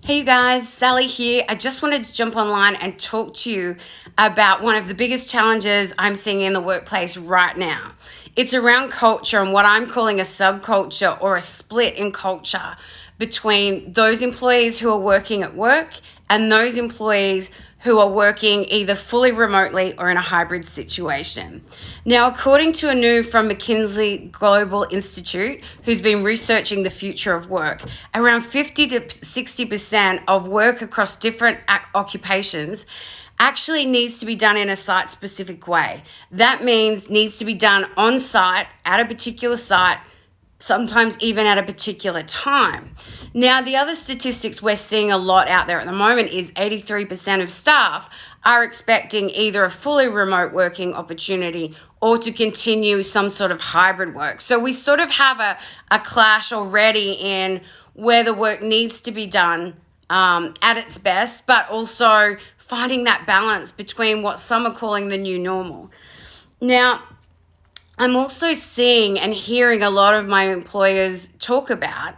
Hey guys, Sally here. I just wanted to jump online and talk to you about one of the biggest challenges I'm seeing in the workplace right now. It's around culture and what I'm calling a subculture or a split in culture between those employees who are working at work and those employees who are working either fully remotely or in a hybrid situation. Now, according to a new from McKinsey Global Institute, who's been researching the future of work, around 50 to 60% of work across different occupations actually needs to be done in a site-specific way. That means needs to be done on site at a particular site, sometimes even at a particular time. Now, the other statistics we're seeing a lot out there at the moment is 83% of staff are expecting either a fully remote working opportunity or to continue some sort of hybrid work. So we sort of have a clash already in where the work needs to be done at its best, but also finding that balance between what some are calling the new normal. Now, I'm also seeing and hearing a lot of my employers talk about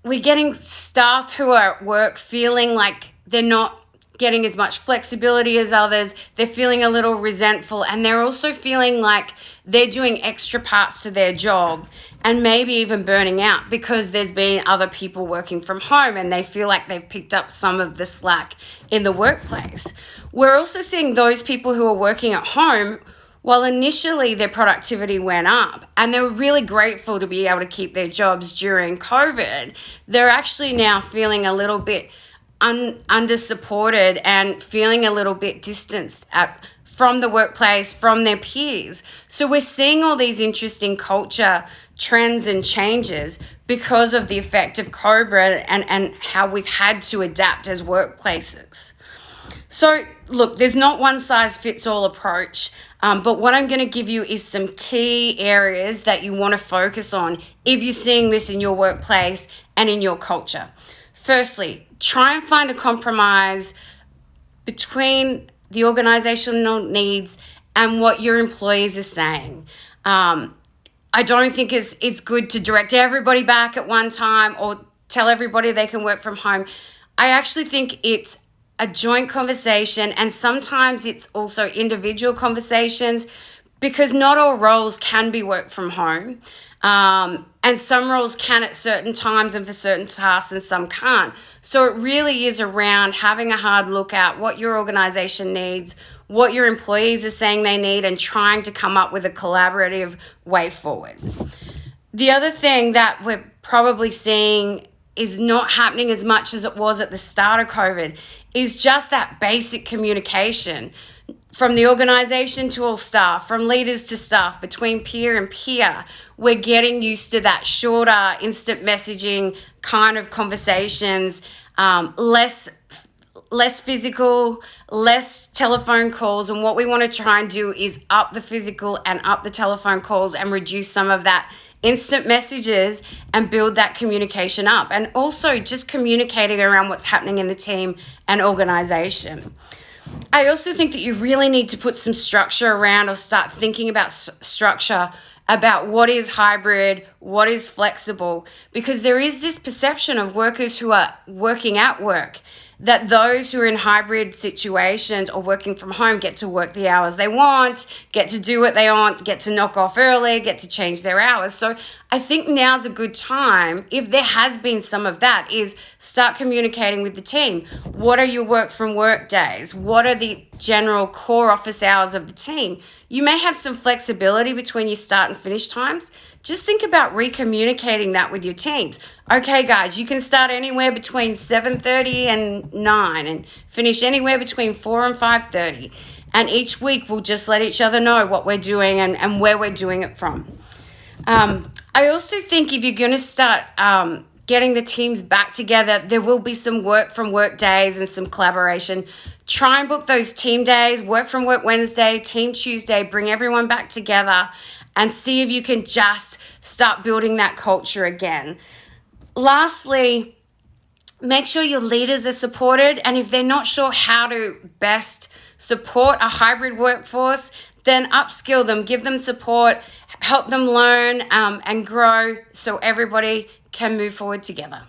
we're getting staff who are at work feeling like they're not getting as much flexibility as others. They're feeling a little resentful, and they're also feeling like they're doing extra parts to their job and maybe even burning out because there's been other people working from home and they feel like they've picked up some of the slack in the workplace. We're also seeing those people who are working at home, while initially their productivity went up and they were really grateful to be able to keep their jobs during COVID, they're actually now feeling a little bit under-supported and feeling a little bit distanced from the workplace, from their peers. So we're seeing all these interesting culture trends and changes because of the effect of COVID and how we've had to adapt as workplaces. So look, there's not one size fits all approach, but what I'm going to give you is some key areas that you want to focus on if you're seeing this in your workplace and in your culture. Firstly, try and find a compromise between the organizational needs and what your employees are saying. I don't think it's good to direct everybody back at one time or tell everybody they can work from home. I actually think it's a joint conversation, and sometimes it's also individual conversations because not all roles can be work from home. And some roles can at certain times and for certain tasks and some can't. So it really is around having a hard look at what your organization needs, what your employees are saying they need, and trying to come up with a collaborative way forward. The other thing that we're probably seeing is not happening as much as it was at the start of COVID is just that basic communication from the organization to all staff, from leaders to staff, between peer and peer. We're getting used to that shorter, instant messaging kind of conversations, less physical, less telephone calls. And what we want to try and do is up the physical and up the telephone calls and reduce some of that instant messages and build that communication up. And also just communicating around what's happening in the team and organization. I also think that you really need to put some structure around or start thinking about structure about what is hybrid, what is flexible, because there is this perception of workers who are working at work that those who are in hybrid situations or working from home get to work the hours they want, get to do what they want, get to knock off early, get to change their hours. So I think now's a good time, if there has been some of that, is start communicating with the team. What are your work from work days? What are the general core office hours of the team? You may have some flexibility between your start and finish times. Just think about recommunicating that with your teams. Okay, guys, you can start anywhere between 7:30 and 9 and finish anywhere between 4 and 5:30. And each week we'll just let each other know what we're doing and where we're doing it from. I also think if you're going to start getting the teams back together, there will be some work from work days and some collaboration. Try and book those team days, work from work Wednesday, team Tuesday, bring everyone back together and see if you can just start building that culture again. Lastly, make sure your leaders are supported, and if they're not sure how to best support a hybrid workforce, then upskill them, give them support, help them learn and grow so everybody can move forward together.